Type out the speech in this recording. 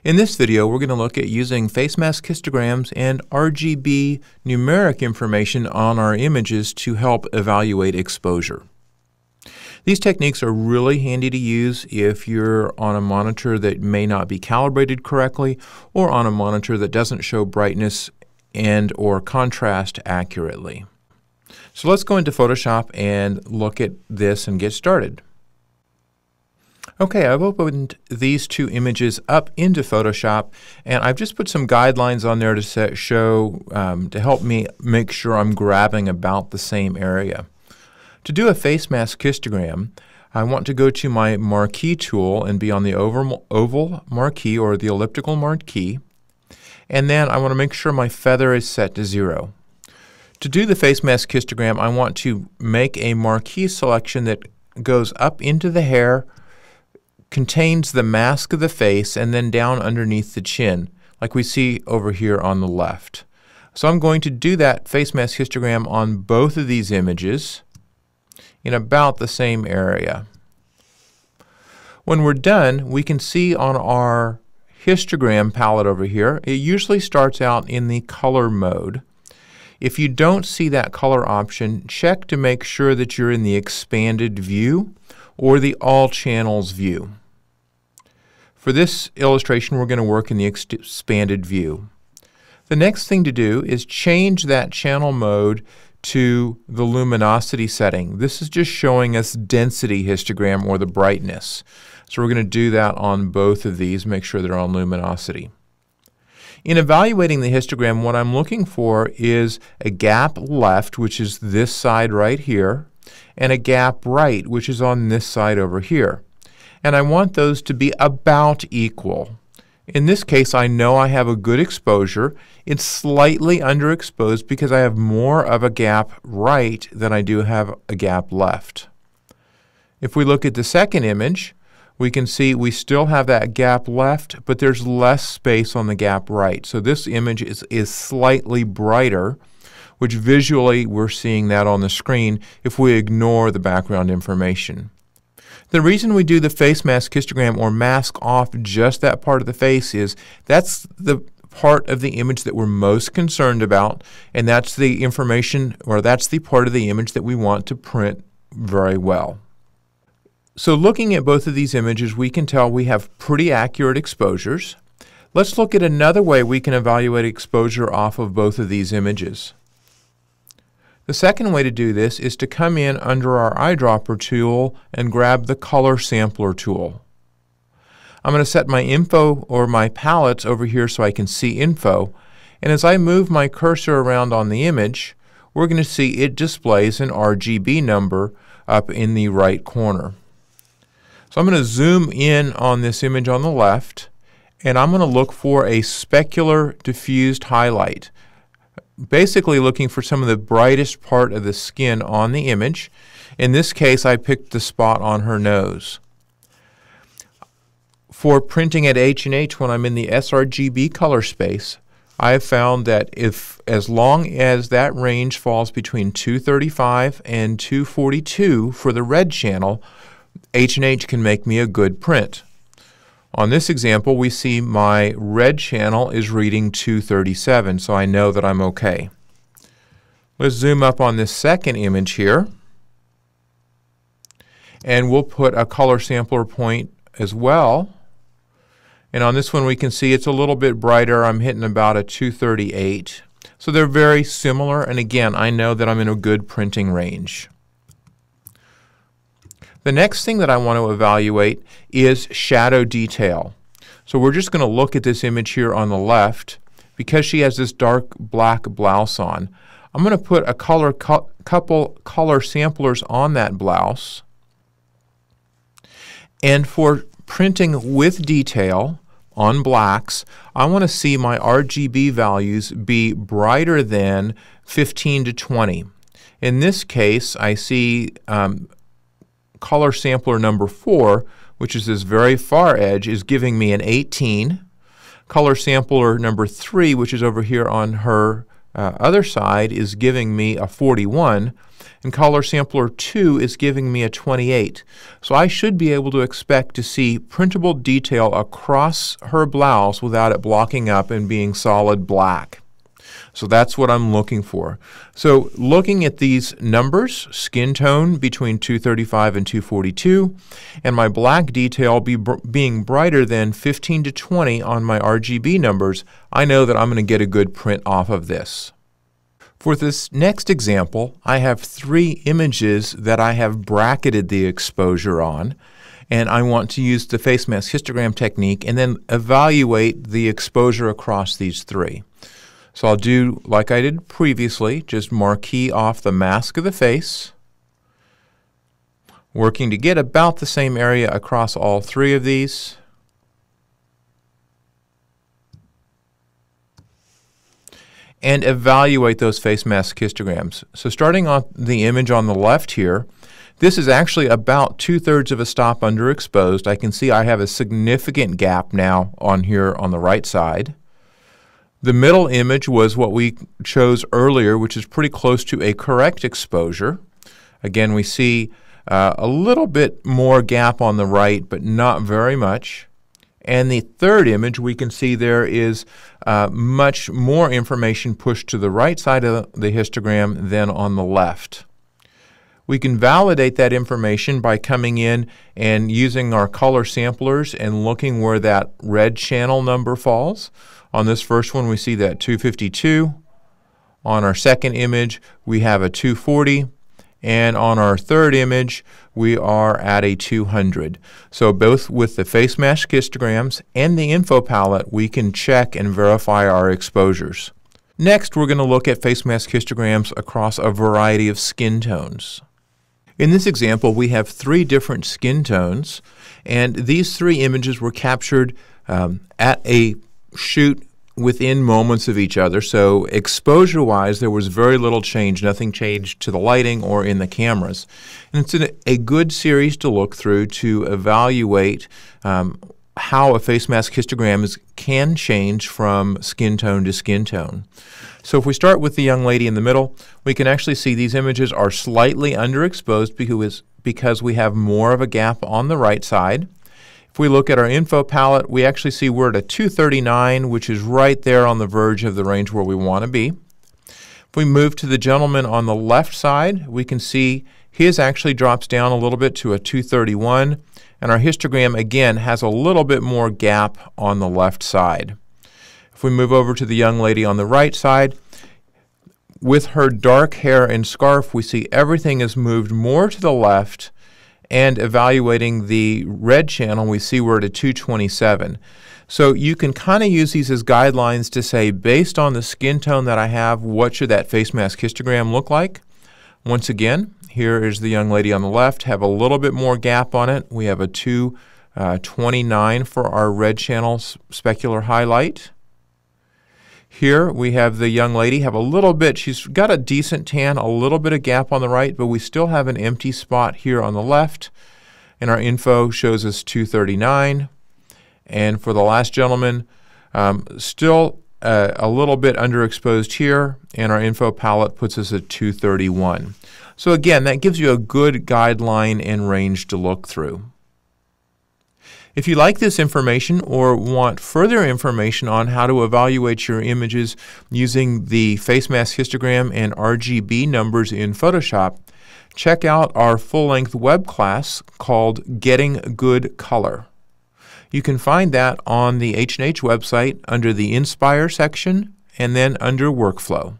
In this video, we're going to look at using face mask histograms and RGB numeric information on our images to help evaluate exposure. These techniques are really handy to use if you're on a monitor that may not be calibrated correctly or on a monitor that doesn't show brightness and or contrast accurately. So let's go into Photoshop and look at this and get started. Okay, I've opened these two images up into Photoshop, and I've just put some guidelines on there to help me make sure I'm grabbing about the same area. To do a face mask histogram, I want to go to my marquee tool and be on the oval marquee or the elliptical marquee, and then I want to make sure my feather is set to 0. To do the face mask histogram, I want to make a marquee selection that goes up into the hair, contains the mask of the face, and then down underneath the chin, like we see over here on the left. So I'm going to do that face mask histogram on both of these images in about the same area. When we're done, we can see on our histogram palette over here, it usually starts out in the color mode. If you don't see that color option, check to make sure that you're in the expanded view or the all channels view. For this illustration, we're going to work in the expanded view. The next thing to do is change that channel mode to the luminosity setting. This is just showing us density histogram or the brightness. So we're going to do that on both of these, make sure they're on luminosity. In evaluating the histogram, what I'm looking for is a gap left, which is this side right here, and a gap right, which is on this side over here. And I want those to be about equal. In this case, I know I have a good exposure. It's slightly underexposed because I have more of a gap right than I do have a gap left. If we look at the second image, we can see we still have that gap left, but there's less space on the gap right. So this image is slightly brighter, which visually we're seeing that on the screen if we ignore the background information. The reason we do the face mask histogram or mask off just that part of the face is that's the part of the image that we're most concerned about, and that's the information, or that's the part of the image that we want to print very well. So looking at both of these images, we can tell we have pretty accurate exposures. Let's look at another way we can evaluate exposure off of both of these images. The second way to do this is to come in under our eyedropper tool and grab the color sampler tool. I'm going to set my info or my palettes over here so I can see info, and as I move my cursor around on the image, we're going to see it displays an RGB number up in the right corner. So I'm going to zoom in on this image on the left, and I'm going to look for a specular diffused highlight. Basically looking for some of the brightest part of the skin on the image. In this case, I picked the spot on her nose. For printing at H&H when I'm in the sRGB color space, I have found that as long as that range falls between 235 and 242 for the red channel, H&H can make me a good print. On this example, we see my red channel is reading 237, so I know that I'm okay. Let's zoom up on this second image here, and we'll put a color sampler point as well. And on this one, we can see it's a little bit brighter. I'm hitting about a 238. So they're very similar, and again, I know that I'm in a good printing range. The next thing that I want to evaluate is shadow detail. So we're just going to look at this image here on the left. Because she has this dark black blouse on, I'm going to put a couple color samplers on that blouse. And for printing with detail on blacks, I want to see my RGB values be brighter than 15 to 20. In this case, I see color sampler number 4, which is this very far edge, is giving me an 18. Color sampler number 3, which is over here on her other side is giving me a 41, and color sampler 2 is giving me a 28. So I should be able to expect to see printable detail across her blouse without it blocking up and being solid black. So that's what I'm looking for. So looking at these numbers, skin tone between 235 and 242, and my black detail being brighter than 15 to 20 on my RGB numbers, I know that I'm going to get a good print off of this. For this next example, I have 3 images that I have bracketed the exposure on, and I want to use the face mask histogram technique and then evaluate the exposure across these 3. So I'll do like I did previously, just marquee off the mask of the face, working to get about the same area across all 3 of these. And evaluate those face mask histograms. So starting on the image on the left here, this is actually about 2/3 of a stop underexposed. I can see I have a significant gap now on here on the right side. The middle image was what we chose earlier, which is pretty close to a correct exposure. Again, we see a little bit more gap on the right, but not very much. And the third image, we can see there is much more information pushed to the right side of the histogram than on the left. We can validate that information by coming in and using our color samplers and looking where that red channel number falls. On this first one, we see that 252. On our second image, we have a 240. And on our third image, we are at a 200. So both with the face mask histograms and the info palette, we can check and verify our exposures. Next, we're going to look at face mask histograms across a variety of skin tones. In this example, we have 3 different skin tones, and these 3 images were captured at a shoot within moments of each other. So exposure-wise, there was very little change. Nothing changed to the lighting or in the cameras. And it's a good series to look through to evaluate how a face mask histogram can change from skin tone to skin tone. So if we start with the young lady in the middle, we can actually see these images are slightly underexposed because we have more of a gap on the right side. If we look at our info palette, we actually see we're at a 239, which is right there on the verge of the range where we want to be. If we move to the gentleman on the left side, we can see his actually drops down a little bit to a 231, and our histogram again has a little bit more gap on the left side. If we move over to the young lady on the right side, with her dark hair and scarf, we see everything has moved more to the left. And evaluating the red channel, we see we're at a 227. So you can kind of use these as guidelines to say, based on the skin tone that I have, what should that face mask histogram look like? Once again, here is the young lady on the left, have a little bit more gap on it. We have a 229 for our red channel specular highlight. Here we have the young lady have a little bit, she's got a decent tan, a little bit of gap on the right, but we still have an empty spot here on the left. And our info shows us 239. And for the last gentleman, still a little bit underexposed here, and our info palette puts us at 231. So again, that gives you a good guideline and range to look through. If you like this information or want further information on how to evaluate your images using the face mask histogram and RGB numbers in Photoshop, check out our full-length web class called Getting Good Color. You can find that on the H&H website under the Inspire section and then under Workflow.